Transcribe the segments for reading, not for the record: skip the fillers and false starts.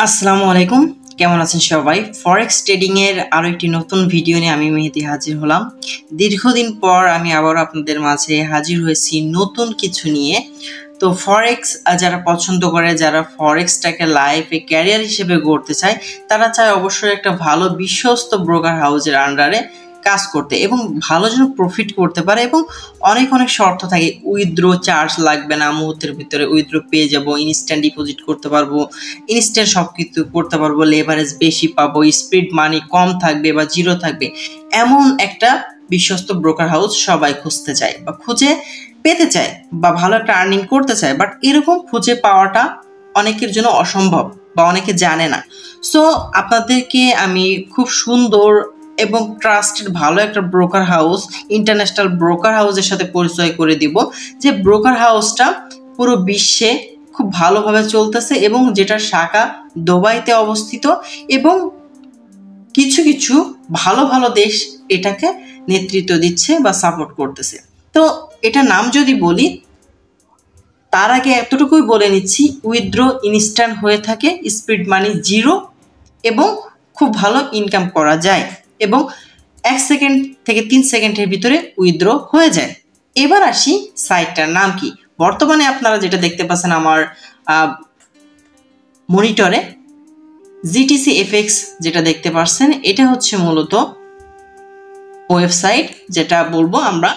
আসসালামু আলাইকুম, কেমন আছেন সবাই? ফরেক্স ট্রেডিং এর আরো একটি নতুন ভিডিও নিয়ে আমি মেহেদি হাজির হলাম। দীর্ঘদিন পর আমি আবার আপনাদের মাঝে হাজির হয়েছি নতুন কিছু নিয়ে। তো ফরেক্স যারা পছন্দ করে, যারা ফরেক্সটাকে লাইফে ক্যারিয়ার হিসেবে গড়তে চায়, তারা চায় অবশ্যই একটা ভালো বিশ্বস্ত ব্রোকার হাউসের আন্ডারে কাজ করতে এবং ভালো যেন প্রফিট করতে পারে এবং অনেক শর্ত থাকে। উইথড্র চার্জ লাগবে না, মুহূর্তের ভিতরে উইথড্র পেয়ে যাব, ইনস্ট্যান্ট ডিপোজিট করতে পারবো, ইনস্ট্যান্ট সব কিছু করতে পারবো, লেভারেজ বেশি পাবো, স্পিড মানি কম থাকবে বা জিরো থাকবে। এমন একটা বিশ্বস্ত ব্রোকার হাউস সবাই খুঁজতে চায় বা খুঁজে পেতে চায় বা ভালো একটা আর্নিং করতে চায়, বাট এরকম খুঁজে পাওয়াটা অনেকের জন্য অসম্ভব বা অনেকে জানে না। সো আপনাদেরকে আমি খুব সুন্দর এবং ট্রাস্টেড ভালো একটা ব্রোকার হাউস, ইন্টারন্যাশনাল ব্রোকার হাউসের সাথে পরিচয় করে দিব, যে ব্রোকার হাউসটা পুরো বিশ্বে খুব ভালোভাবে চলতেছে এবং যেটার শাখা দুবাইতে অবস্থিত এবং কিছু কিছু ভালো ভালো দেশ এটাকে নেতৃত্ব দিচ্ছে বা সাপোর্ট করতেছে। তো এটা নাম যদি বলি, তার আগে এতটুকুই বলে নিচ্ছি, উইথড্র ইনস্ট্যান্ট হয়ে থাকে, স্পিড মানি জিরো এবং খুব ভালো ইনকাম করা যায় এবং 1 সেকেন্ড থেকে 3 সেকেন্ডের ভিতরে উইথড্র হয়ে যায়। এবার আসি সাইটটার নাম কি। বর্তমানে আপনারা যেটা দেখতে পাচ্ছেন আমার মনিটরে, জিটিসি এফএক্স যেটা দেখতে পাচ্ছেন, এটা হচ্ছে মূলত ওয়েবসাইট, যেটা বলবো আমরা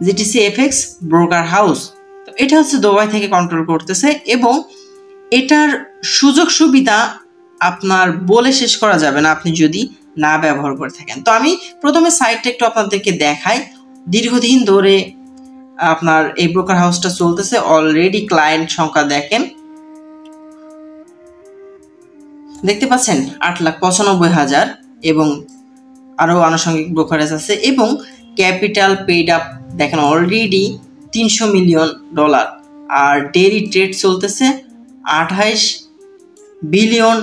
জিটিসি এফএক্স ব্রোকার হাউস। তো এটা হচ্ছে দুবাই থেকে কন্ট্রোল করতেছে এবং এটার সুযোগ সুবিধা আপনার বলে শেষ করা যাবে না আপনি যদি না ব্যবহার করে থাকেন। তো আমি প্রথমে সাইটটা একটু আপনাদেরকে দেখাই। দীর্ঘদিন ধরে আপনার এই ব্রোকার হাউসটা চলতেছে, অলরেডি ক্লায়েন্ট সংখ্যা দেখতে পাচ্ছেন 8,95,000 এবং আরো আনুষঙ্গিক ব্রোকারেজ আছে এবং ক্যাপিটাল পেইড আপ দেখেন অলরেডি $300 মিলিয়ন আর ডেইলি ট্রেড চলতেছে $28 বিলিয়ন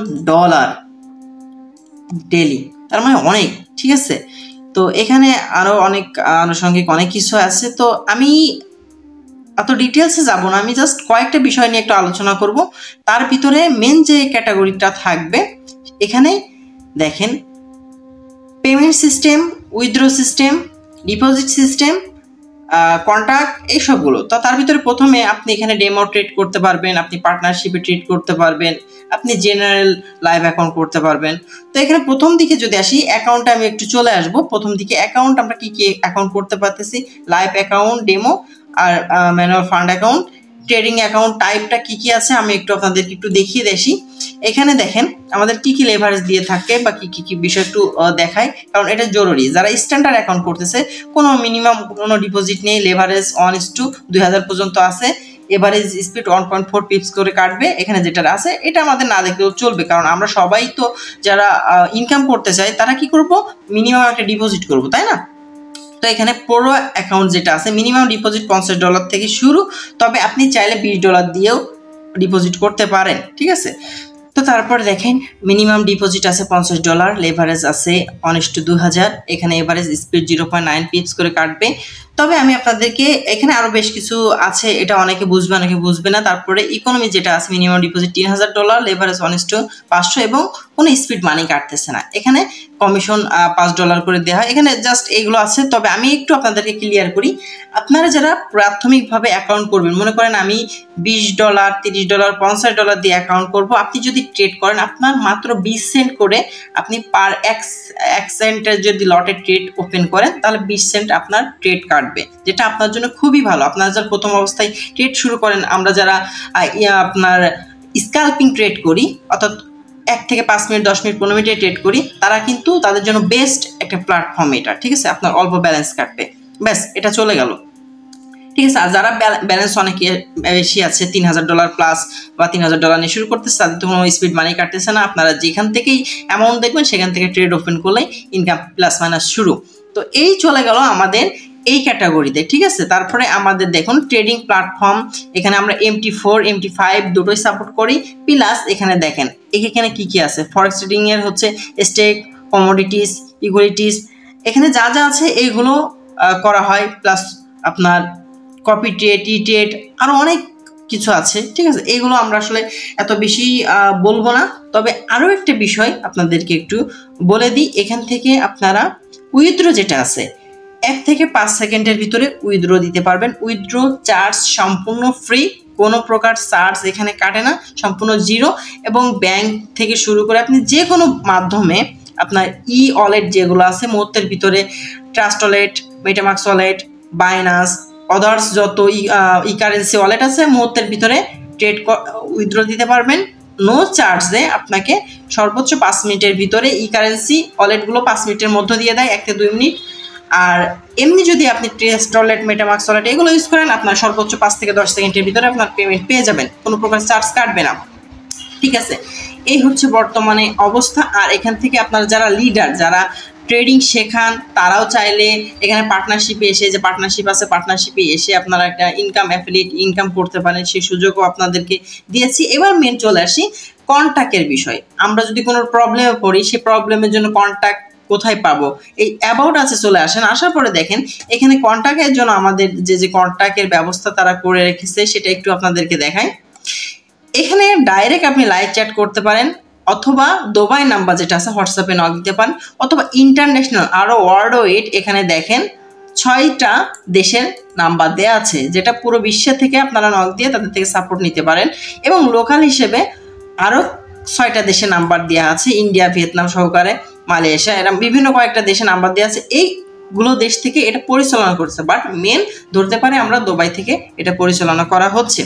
ডেইলি, তার মানে অনেক, ঠিক আছে। তো এখানে আরো অনেক আনুষঙ্গিক অনেক কিছু আছে। তো আমি এত ডিটেলসে যাব না, আমি জাস্ট কয়েকটা বিষয় নিয়ে একটু আলোচনা করব। তার ভিতরে মেন যে ক্যাটাগরিটা থাকবে, এখানে দেখেন payment system, withdraw system, deposit system, contract, এইসবগুলো। তো তার ভিতরে প্রথমে আপনি এখানে ডেমো ট্রেড করতে পারবেন, আপনি পার্টনারশিপে ট্রেড করতে পারবেন, আপনি জেনারেল লাইভ অ্যাকাউন্ট করতে পারবেন। তো এখানে প্রথম দিকে যদি আসি, অ্যাকাউন্টে আমি একটু চলে আসবো। প্রথম দিকে অ্যাকাউন্ট আমরা কি কি অ্যাকাউন্ট করতে পারতেছি, লাইভ অ্যাকাউন্ট, ডেমো আর manual fund account. Trading account টাইপটা কি কি আছে আমি একটু আপনাদেরকে একটু দেখিয়ে দেখি। এখানে দেখেন আমাদের কি কি লেভারেজ দিয়ে থাকে বা কি কি বিষয় একটু দেখায়, কারণ এটা জরুরি। যারা স্ট্যান্ডার্ড অ্যাকাউন্ট করতেছে, কোনো মিনিমাম কোনো ডিপোজিট নেই, লেভারেজ 1:2000 পর্যন্ত আছে, এভারেজ স্পিড 1.4 পিপস করে কাটবে। এখানে যেটা আছে এটা আমাদের না দেখলেও চলবে, কারণ আমরা সবাই তো যারা ইনকাম করতে চাই তারা কি করব, মিনিমাম একটা ডিপোজিট করব, তাই না? তো এখানে প্রো অ্যাকাউন্ট যেটা আছে, মিনিমাম ডিপোজিট $50 থেকে শুরু, তবে আপনি চাইলে $20 দিয়েও ডিপোজিট করতে পারেন, ঠিক আছে। তো তারপর দেখেন মিনিমাম ডিপোজিট আছে $50, লেভারেজ আছে 1:2000, এখানে এভারেজ স্পিড 0.9 পিপস করে কাটবে। তবে আমি আপনাদেরকে এখানে আরো বেশ কিছু আছে, এটা অনেকে বুঝবে অনেকে বুঝবে না। তারপরে ইকোনমি যেটা আছে, মিনিমাম ডিপোজিট $3000, লেভারেজ 1:500 এবং কোনো স্পিড মানি কাটতেছে না। এখানে কমিশন $5 করে দেওয়া হয়। এখানে জাস্ট এইগুলো আছে। তবে আমি একটু আপনাদেরকে ক্লিয়ার করি, আপনারা যারা প্রাথমিকভাবে অ্যাকাউন্ট করবেন, মনে করেন আমি $20, $30, $50 দিয়ে অ্যাকাউন্ট করব, আপনি যদি ট্রেড করেন আপনার মাত্র 20 সেন্ট করে, আপনি পার এক সেন্টের যদি লটে ট্রেড ওপেন করেন তাহলে 20 সেন্ট আপনার ট্রেড কাটবে, যেটা আপনার জন্য খুবই ভালো। আপনারা যারা প্রথম অবস্থায় ট্রেড শুরু করেন, আমরা যারা আপনার স্ক্যালপিং ট্রেড করি, অর্থাৎ 1 থেকে 5 মিনিট, 10 মিনিট, 15 মিনিটে ট্রেড করি, তারা কিন্তু তাদের জন্য বেস্ট একটা প্ল্যাটফর্ম এটা, ঠিক আছে। আপনার অল্প ব্যালেন্স কাটবে, ব্যাস এটা চলে গেল, ঠিক আছে। আর যারা ব্যালেন্স অনেক বেশি আছে, $3000 প্লাস বা $3000 নিয়ে শুরু করতেছে, তাদের তো কোনো স্পিড মানি কাটতেছে না। আপনারা যেখান থেকেই অ্যামাউন্ট দেখবেন সেখান থেকে ট্রেড ওপেন করলেই ইনকাম প্লাস মাইনাস শুরু। তো এই চলে গেল আমাদের এই ক্যাটাগরিতে, ঠিক আছে। তারপরে আমাদের দেখুন ট্রেডিং প্ল্যাটফর্ম, এখানে আমরা MT4 MT5 দুটোই সাপোর্ট করি। প্লাস এখানে দেখেন এখানে কি কি আছে, ফরেক্স ট্রেডিং এর হচ্ছে স্টেক, কমোডিটিস, ইকুইটিস, এখানে যা যা আছে এইগুলো করা হয়। প্লাস আপনার কপি ট্রেড, ই ট্রেড, আরও অনেক কিছু আছে, ঠিক আছে। এগুলো আমরা আসলে এত বেশি বলবো না। তবে আরও একটা বিষয় আপনাদেরকে একটু বলে দিই, এখান থেকে আপনারা উইথড্র যেটা আছে 1 থেকে 5 সেকেন্ডের ভিতরে উইথড্র দিতে পারবেন। উইথড্র চার্জ সম্পূর্ণ ফ্রি, কোনো প্রকার চার্জ এখানে কাটে না, সম্পূর্ণ জিরো। এবং ব্যাংক থেকে শুরু করে আপনি যে কোনো মাধ্যমে আপনার ই ওয়ালেট যেগুলো আছে মুহূর্তের ভিতরে, trust wallet, MetaMask wallet, Binance, others যত ই কারেন্সি ওয়ালেট আছে মুহূর্তের ভিতরে ট্রেড উইথড্র দিতে পারবেন নো চার্জে। আপনাকে সর্বোচ্চ 5 মিনিটের ভিতরে ই কারেন্সি ওয়ালেটগুলো 5 মিনিটের মধ্যে দিয়ে দেয়, 1 থেকে 2 মিনিট। আর এমনি যদি আপনি ট্রাস্ট ওয়ালেট, মেটামাক্স ওয়ালেট এগুলো ইউজ করেন, আপনার সর্বোচ্চ 5 থেকে 10 সেকেন্ডের ভিতরে আপনার পেমেন্ট পেয়ে যাবেন, কোনো প্রকার চার্জ কাটবে না, ঠিক আছে। এই হচ্ছে বর্তমানে অবস্থা। আর এখান থেকে আপনারা যারা লিডার, যারা ট্রেডিং শেখান, তারাও চাইলে এখানে পার্টনারশিপে এসে, যে পার্টনারশিপ আছে পার্টনারশিপে এসে আপনারা একটা ইনকাম, অ্যাফিলিয়েট ইনকাম করতে পারেন, সেই সুযোগও আপনাদেরকে দিয়েছি। এবার মেন চলে আসি কন্ট্যাক্টের বিষয়। আমরা যদি কোনো প্রবলেমে পড়ি, সেই প্রবলেমের জন্য কন্ট্যাক্ট কোথায় পাবো, এই অ্যাবাউট আছে চলে আসেন। আসার পরে দেখেন এখানে কন্ট্যাক্টের জন্য আমাদের যে কন্ট্যাক্টের ব্যবস্থা তারা করে রেখেছে সেটা একটু আপনাদেরকে দেখাই। এখানে ডাইরেক্ট আপনি লাইভ চ্যাট করতে পারেন, অথবা দুবাই নাম্বার যেটা আছে হোয়াটসঅ্যাপে নক দিতে পারেন, অথবা ইন্টারন্যাশনাল আরও ওয়ার্ল্ড ওয়েড এখানে দেখেন 6টা দেশের নাম্বার দেওয়া আছে, যেটা পুরো বিশ্ব থেকে আপনারা নক দিয়ে তাদের থেকে সাপোর্ট নিতে পারেন। এবং লোকাল হিসেবে আরও 6টা দেশের নাম্বার দেওয়া আছে, ইন্ডিয়া, ভিয়েতনাম সহকারে, মালয়েশিয়া, এরকম বিভিন্ন কয়েকটা দেশের নাম্বার দেওয়া আছে। এইগুলো দেশ থেকে এটা পরিচালনা করছে, বাট মেন ধরতে পারে আমরা দুবাই থেকে এটা পরিচালনা করা হচ্ছে।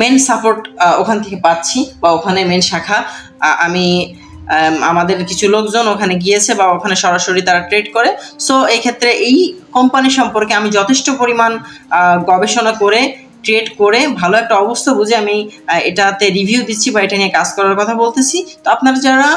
মেন সাপোর্ট ওখান থেকে পাচ্ছি, বা ওখানে মেন শাখা আমি আমাদের কিছু লোকজন ওখানে গিয়েছে, বা ওখানে সরাসরি তারা ট্রেড করে। সো এই ক্ষেত্রে এই কোম্পানি সম্পর্কে আমি যথেষ্ট পরিমাণ গবেষণা করে, ট্রেড করে, ভালো একটা অবস্থা বুঝে আমি এটাতে রিভিউ দিচ্ছি বা এটা নিয়ে কাজ করার কথা বলতেছি। তো আপনারা যারা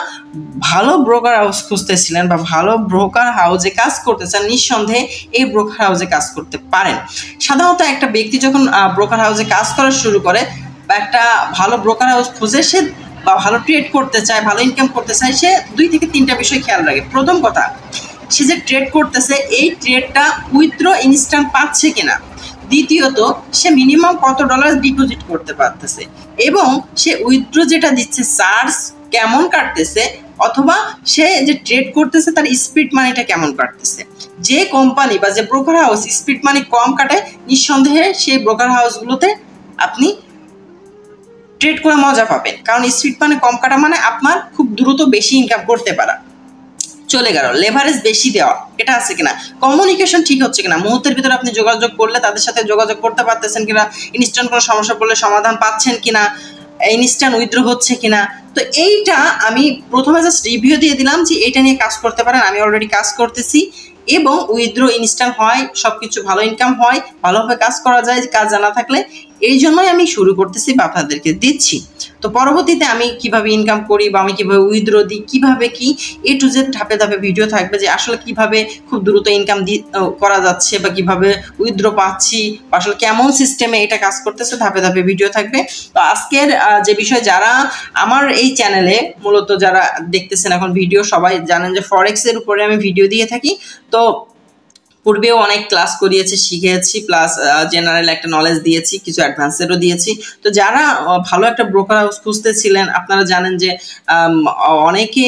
ভালো ব্রোকার হাউস খুঁজতেছিলেন বা ভালো ব্রোকার হাউসে কাজ করতে চান, নিঃসন্দেহে এই ব্রোকার হাউসে কাজ করতে পারেন। সাধারণত একটা ব্যক্তি যখন ব্রোকার হাউসে কাজ করা শুরু করে, বা একটা ভালো ব্রোকার হাউস খুঁজে সে বা ভালো ট্রেড করতে চায়, ভালো ইনকাম করতে চায়, সে 2 থেকে 3টা বিষয় খেয়াল রাখে। প্রথম কথা, সে যে ট্রেড করতেছে এই ট্রেডটা উইথড্র ইনস্ট্যান্ট পাচ্ছে কিনা। দ্বিতীয়ত, সে মিনিমাম কত ডলার ডিপোজিট করতে পারতেছে, এবং সে উইথড্র যেটা দিচ্ছে চার্জ কেমন কাটতেছে, অথবা সে যে ট্রেড করতেছে তার স্পিড মানিটা কেমন কাটতেছে। যে কোম্পানি বা যে ব্রোকার হাউস স্পিড মানি কম কাটে, নিঃসন্দেহে সেই ব্রোকার হাউসগুলোতে আপনি ট্রেড করে মজা পাবেন, কারণ স্পিড মানি কম কাটা মানে আপনার খুব দ্রুত বেশি ইনকাম করতে পারা। চলে গেল লেভারেজ বেশি দেওয়া, এটা আছে কিনা, কমিউনিকেশন ঠিক হচ্ছে কিনা, মুহূর্তের ভিতরে আপনি যোগাযোগ করলে তাদের সাথে যোগাযোগ করতে পারতেছেন কিনা, ইনস্ট্যান্ট কোনো সমস্যা পড়লে সমাধান পাচ্ছেন কিনা, ইনস্ট্যান্ট উইথড্র হচ্ছে কিনা। তো এইটা আমি প্রথমে জাস্ট রিভিউ দিয়ে দিলাম যে এইটা নিয়ে কাজ করতে পারেন, আমি অলরেডি কাজ করতেছি, এবং উইথড্র ইনস্ট্যান্ট হয়, সব কিছু ভালো ইনকাম হয়, ভালোভাবে কাজ করা যায় কাজ জানা থাকলে। এই জন্যই আমি শুরু করতেছি বা আপনাদেরকে দিচ্ছি। তো পরবর্তীতে আমি কিভাবে ইনকাম করি বা আমি কিভাবে উইথড্র দিই, কিভাবে কি A to Z ধাপে ধাপে ভিডিও থাকবে, যে আসলে কিভাবে খুব দ্রুত ইনকাম করা যাচ্ছে, বা কিভাবে উইথড্র পাচ্ছি, বা আসলে কেমন সিস্টেমে এটা কাজ করতেছে, ধাপে ধাপে ভিডিও থাকবে। তো আজকের যে বিষয়, যারা আমার এই চ্যানেলে মূলত যারা দেখতেছেন এখন ভিডিও, সবাই জানেন যে ফরেক্সের উপরে আমি ভিডিও দিয়ে থাকি। তো পূর্বেও অনেক ক্লাস করিয়েছি, শিখিয়েছি, প্লাস জেনারেল একটা নলেজ দিয়েছি, কিছু অ্যাডভান্সেরও দিয়েছি। তো যারা ভালো একটা ব্রোকার হাউস খুঁজতেছিলেন, আপনারা জানেন যে অনেকে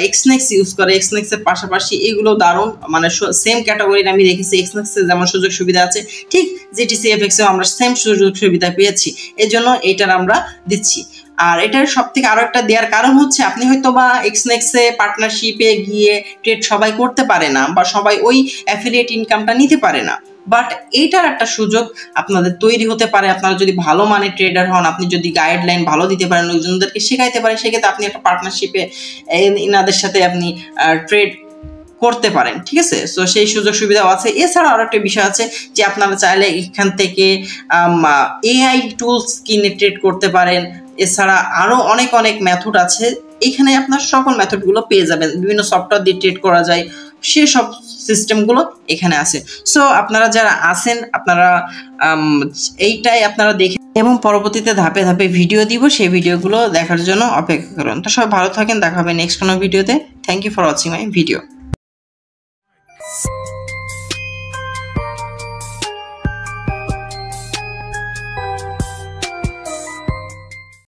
এক্সনেক্স ইউজ করে, এক্সনেক্সের পাশাপাশি এগুলো দারুণ, মানে সেম ক্যাটাগরির আমি দেখেছি। এক্সনেক্সে যেমন সুযোগ সুবিধা আছে, ঠিক GTCFX-এও আমরা সেম সুযোগ সুবিধা পেয়েছি, এই জন্য এইটার আমরা দিচ্ছি। আর এটার সব থেকে আরো একটা দেওয়ার কারণ হচ্ছে, আপনি হয়তো বা এক্সনেক্সে পার্টনারশিপে গিয়ে ট্রেড সবাই করতে পারে না, বা সবাই ওই অ্যাফিলিয়েট ইনকামটা নিতে পারে না, বাট এইটার একটা সুযোগ আপনাদের তৈরি হতে পারে। আপনারা যদি ভালো মানের ট্রেডার হন, আপনি যদি গাইডলাইন ভালো দিতে পারেন, লোকজনদেরকে শেখাইতে পারেন, সেক্ষেত্রে আপনি একটা পার্টনারশিপে এনাদের সাথে আপনি ট্রেড করতে পারেন, ঠিক আছে। সো সেই সুযোগ সুবিধাও আছে। এছাড়া আরো একটা বিষয় আছে যে আপনারা চাইলে এখান থেকে AI টুলস কিনে ট্রেড করতে পারেন। এছাড়া আরো অনেক অনেক মেথড আছে, এখানে আপনার সকল মেথডগুলো পেয়ে যাবেন। বিভিন্ন সফটওয়্যার দিয়ে ট্রেড করা যায়, সেসব সিস্টেমগুলো এখানে আছে। সো আপনারা যারা আছেন, আপনারা এইটাই আপনারা দেখে এবং পরবর্তীতে ধাপে ধাপে ভিডিও দিব, সেই ভিডিওগুলো দেখার জন্য অপেক্ষা করুন। তো সবাই ভালো থাকেন, দেখা হবে নেক্সট কোনো ভিডিওতে। Thank you for watching my video.